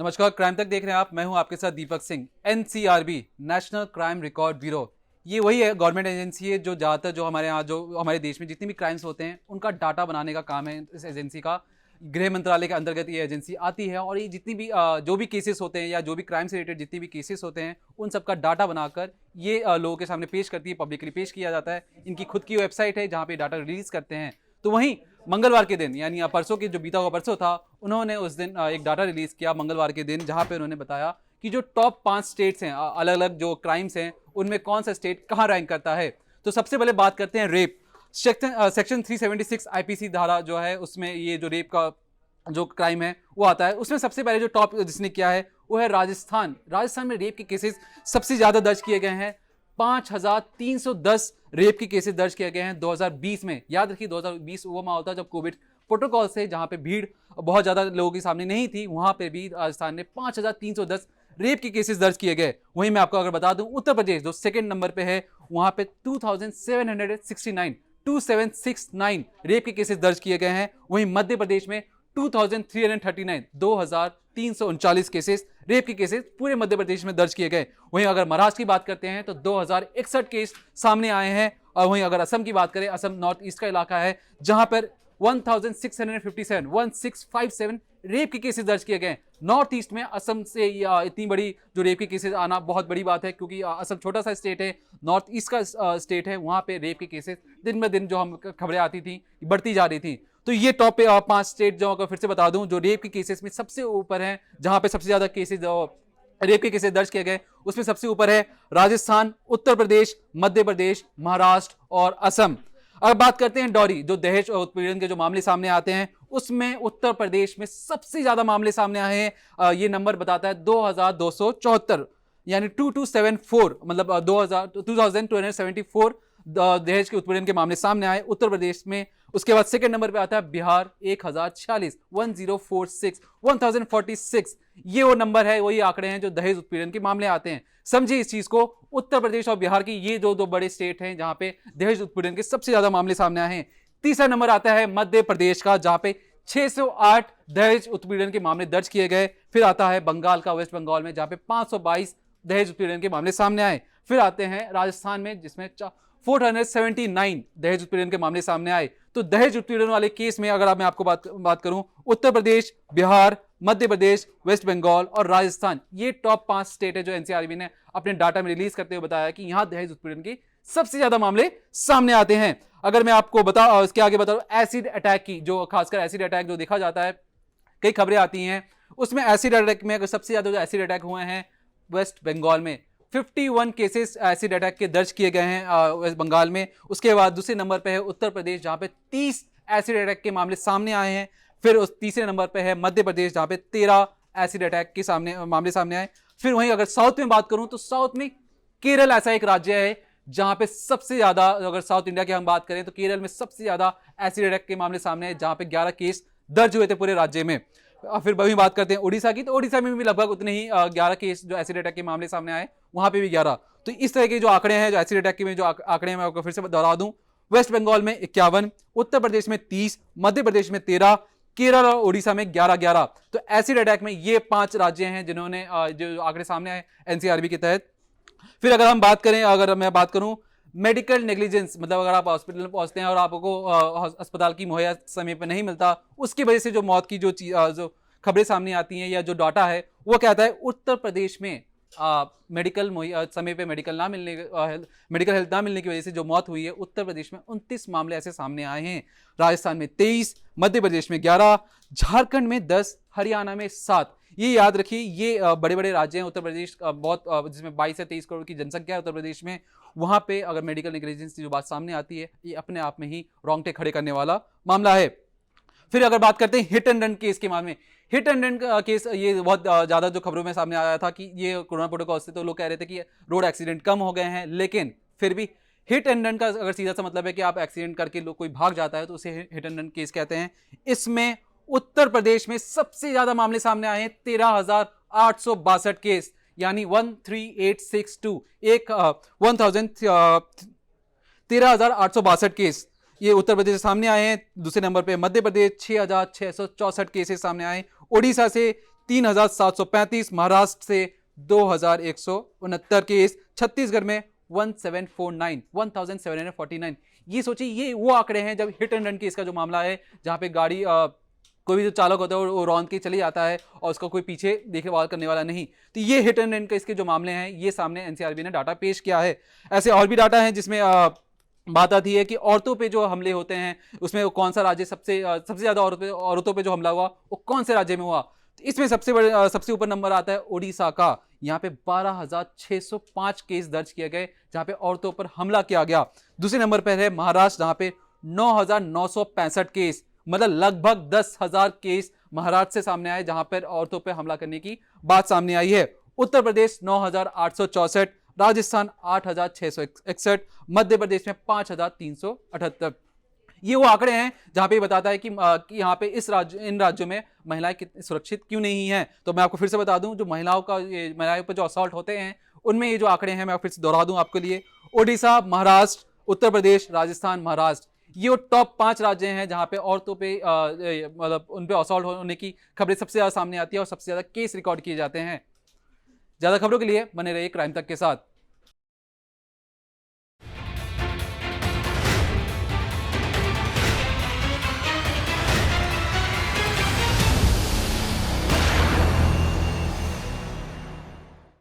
नमस्कार, क्राइम तक देख रहे हैं आप। मैं हूं आपके साथ Deepak Singh. NCRB, national crime record bureau, ये वही है गवर्नमेंट एजेंसी है जो ज़्यादातर जो हमारे यहाँ जो हमारे देश में जितनी भी क्राइम्स होते हैं उनका डाटा बनाने का काम है इस एजेंसी का। गृह मंत्रालय के अंतर्गत ये एजेंसी आती है और ये जितनी भी जो भी केसेस होते हैं या जो भी क्राइम से रिलेटेड जितनी भी केसेस होते हैं उन सब का डाटा बनाकर ये लोगों के सामने पेश करती है, पब्लिकली पेश किया जाता है। इनकी खुद की वेबसाइट है जहाँ पे डाटा रिलीज करते हैं। तो वहीं मंगलवार के दिन यानी परसों के जो बीता हुआ परसों था, उन्होंने उस दिन एक डाटा रिलीज किया मंगलवार के दिन, जहां पे उन्होंने बताया कि जो टॉप 5 स्टेट्स हैं अलग अलग जो क्राइम्स हैं उनमें कौन सा स्टेट कहां रैंक करता है। तो सबसे पहले बात करते हैं रेप। सेक्शन 376 आईपीसी धारा जो है उसमें ये जो रेप का जो क्राइम है वो आता है। उसमें सबसे पहले जो टॉप जिसने किया है वो है राजस्थान। राजस्थान में रेप के केसेस सबसे ज्यादा दर्ज किए गए हैं। 5310 रेप के केसेस दर्ज किए गए हैं 2020 में। याद रखिए 2020 वो माह होता जब कोविड प्रोटोकॉल से जहां पे भीड़ बहुत ज्यादा लोगों के सामने नहीं थी, वहां पे भी राजस्थान ने 5310 रेप के केसेस दर्ज किए गए। वहीं मैं आपको अगर बता दूं, उत्तर प्रदेश जो सेकंड नंबर पे है वहां पे 2769 रेप के केसेस दर्ज किए गए हैं। वहीं मध्य प्रदेश में 2339 केसेस रेप के केसेस पूरे मध्य प्रदेश में दर्ज किए गए। वहीं अगर महाराष्ट्र की बात करते हैं तो 2061 केस सामने आए हैं। और वहीं अगर असम की बात करें, असम नॉर्थ ईस्ट का इलाका है जहां पर 1657 रेप के केसेस दर्ज किए गए। नॉर्थ ईस्ट में असम से इतनी बड़ी जो रेप के केसेस आना बहुत बड़ी बात है, क्योंकि असम छोटा सा स्टेट है, नॉर्थ ईस्ट का स्टेट है। वहां पे रेप के केसेस दिन ब दिन जो हम खबरें आती थी बढ़ती जा रही थी। तो ये टॉप 5 स्टेट जो अगर फिर से बता दूं जो रेप के केसेस में सबसे ऊपर हैं, जहां पे सबसे ज्यादा केसेस रेप के केसेस दर्ज किए गए, उसमें सबसे ऊपर है राजस्थान, उत्तर प्रदेश, मध्य प्रदेश, महाराष्ट्र और असम। अब बात करते हैं डॉरी, जो दहेज और उत्पीड़न के जो मामले सामने आते हैं उसमें उत्तर प्रदेश में सबसे ज्यादा मामले सामने आए हैं। ये नंबर बताता है 2274, यानी 2274, मतलब 2274 दहेज के उत्पीड़न के मामले सामने आए उत्तर प्रदेश में। उसके बाद सेकंड नंबर पे आता है बिहार, 1046 ये वो नंबर है, वही आंकड़े हैं जो दहेज उत्पीड़न के मामले आते हैं। समझिए इस चीज को, उत्तर प्रदेश और बिहार की ये दो बड़े स्टेट हैं जहां पे दहेज उत्पीड़न के सबसे ज्यादा मामले सामने आए हैं। तीसरा नंबर आता है मध्य प्रदेश का, जहां पे 608 दहेज उत्पीड़न के मामले दर्ज किए गए। फिर आता है बंगाल का, वेस्ट बंगाल में, जहां पे 522 दहेज उत्पीड़न के मामले सामने आए। फिर आते हैं राजस्थान में, जिसमें 479 दहेज उत्पीड़न के मामले सामने आए। तो दहेज उत्पीड़न वाले केस में अगर मैं आपको बात करूं, उत्तर प्रदेश, बिहार, मध्य प्रदेश, वेस्ट बंगाल और राजस्थान, ये टॉप 5 स्टेट है जो एनसीआरबी ने अपने डाटा में रिलीज करते हुए बताया कि यहां दहेज उत्पीड़न के सबसे ज्यादा मामले सामने आते हैं। अगर मैं आपको इसके आगे बताऊं, एसिड अटैक की, जो खासकर एसिड अटैक जो देखा जाता है, कई खबरें आती हैं उसमें एसिड अटैक में अगर सबसे ज्यादा जो एसिड अटैक हुए हैं वेस्ट बंगाल में, 51 केसेस एसिड अटैक के दर्ज किए गए हैं वेस्ट बंगाल में। उसके बाद दूसरे नंबर पे है उत्तर प्रदेश, जहां पे 30 एसिड अटैक के मामले सामने आए हैं। फिर उस तीसरे नंबर पे है मध्य प्रदेश, जहां पे 13 एसिड अटैक के मामले सामने आए। फिर वहीं अगर साउथ में बात करूं तो साउथ में केरल ऐसा एक राज्य है जहां पे सबसे ज्यादा, अगर साउथ इंडिया की हम बात करें तो केरल में सबसे ज्यादा एसिड अटैक के मामले सामने आए, जहां पे 11 केस दर्ज हुए थे पूरे राज्य में। फिर वही बात करते हैं उड़ीसा की, तो उड़ीसा में भी लगभग उतने ही 11 केस जो एसिड अटैक के मामले सामने आए, वहां पे भी 11। तो इस तरह के जो आंकड़े हैं जो एसिड अटैक के में जो आंकड़े हैं मैं आपको फिर से दोहरा दूं, वेस्ट बंगाल में 51, उत्तर प्रदेश में 30, मध्य प्रदेश में 13, केरल और उड़ीसा में 11-11। तो एसिड अटैक में ये 5 राज्य हैं जिन्होंने जो आंकड़े सामने आए एनसीआरबी के तहत। फिर अगर हम बात करें, अगर मैं बात करूं मेडिकल नेग्लिजेंस, मतलब अगर आप हॉस्पिटल में पहुंचते हैं और आपको अस्पताल की मुहैया समय पर नहीं मिलता, उसकी वजह से जो मौत की जो खबरें सामने आती हैं या जो डाटा है वो कहता है उत्तर प्रदेश में मेडिकल समय पे मेडिकल हेल्थ ना मिलने की वजह से जो मौत हुई है, उत्तर प्रदेश में 29 मामले ऐसे सामने आए हैं। राजस्थान में 23, मध्य प्रदेश में 11, झारखंड में 10, हरियाणा में 7। ये याद रखिए, ये बड़े बड़े राज्य हैं। उत्तर प्रदेश बहुत, जिसमें 22 से 23 करोड़ की जनसंख्या है उत्तर प्रदेश में, वहां पे अगर मेडिकल नेग्लिजेंस की जो बात सामने आती है, ये अपने आप में ही रोंगटे खड़े करने वाला मामला है। फिर अगर बात करते हैं हिट एंड रन केस के मामले में, हिट एंड रन केस ये बहुत ज्यादा जो खबरों में सामने आया था कि ये कोरोना प्रोटोकॉल से तो लोग कह रहे थे कि रोड एक्सीडेंट कम हो गए हैं, लेकिन फिर भी हिट एंड रन का अगर सीधा सा मतलब है कि आप एक्सीडेंट करके कोई भाग जाता है तो उसे हिट एंड रन केस कहते हैं। इसमें उत्तर प्रदेश में सबसे ज्यादा मामले सामने आए हैं, 13,862 केस, यानी 13862, 13,862 केस ये उत्तर प्रदेश से सामने आए हैं। दूसरे नंबर पे मध्य प्रदेश 6,664 केसेस सामने आए। ओडिशा से 3,735, महाराष्ट्र से 2,169 केस, छत्तीसगढ़ में 1749, ये सोचिए ये वो आंकड़े हैं जब हिट एंड रन केस का जो मामला है, जहां पे गाड़ी कोई भी जो चालक होता है वो रौंद के चले जाता है और उसका कोई पीछे देखभाल करने वाला नहीं। तो ये हिट एंड रन केस के जो मामले हैं ये सामने एनसीआरबी ने डाटा पेश किया है। ऐसे और भी डाटा है जिसमें बात आती है कि औरतों पे जो हमले होते हैं उसमें कौन सा राज्य सबसे ज्यादा औरतों पे जो हमला हुआ वो कौन से राज्य में हुआ। तो इसमें सबसे ऊपर नंबर आता है उड़ीसा का। यहाँ पे 12,605 केस दर्ज किए गए जहां पे औरतों पर हमला किया गया। दूसरे नंबर पर है महाराष्ट्र, जहां पे 9,965 केस, मतलब लगभग 10,000 केस महाराष्ट्र से सामने आए जहां पर औरतों पर हमला करने की बात सामने आई है। उत्तर प्रदेश 9,864, राजस्थान 8,661, मध्य प्रदेश में 5,378। ये वो आंकड़े हैं जहां पे बताता है कि यहाँ पे इन राज्यों में महिलाएं कितनी सुरक्षित क्यों नहीं हैं। तो मैं आपको फिर से बता दूं, जो महिलाओं पर जो असॉल्ट होते हैं उनमें ये जो आंकड़े हैं मैं फिर से दोहरा दूं आपके लिए। ओडिशा, महाराष्ट्र, उत्तर प्रदेश, राजस्थान, महाराष्ट्र, ये वो टॉप 5 राज्य हैं जहां पे औरतों पे मतलब उन पे असॉल्ट होने की खबरें सबसे ज्यादा सामने आती है और सबसे ज्यादा केस रिकॉर्ड किए जाते हैं। ज्यादा खबरों के लिए बने रहिए क्राइम तक के साथ।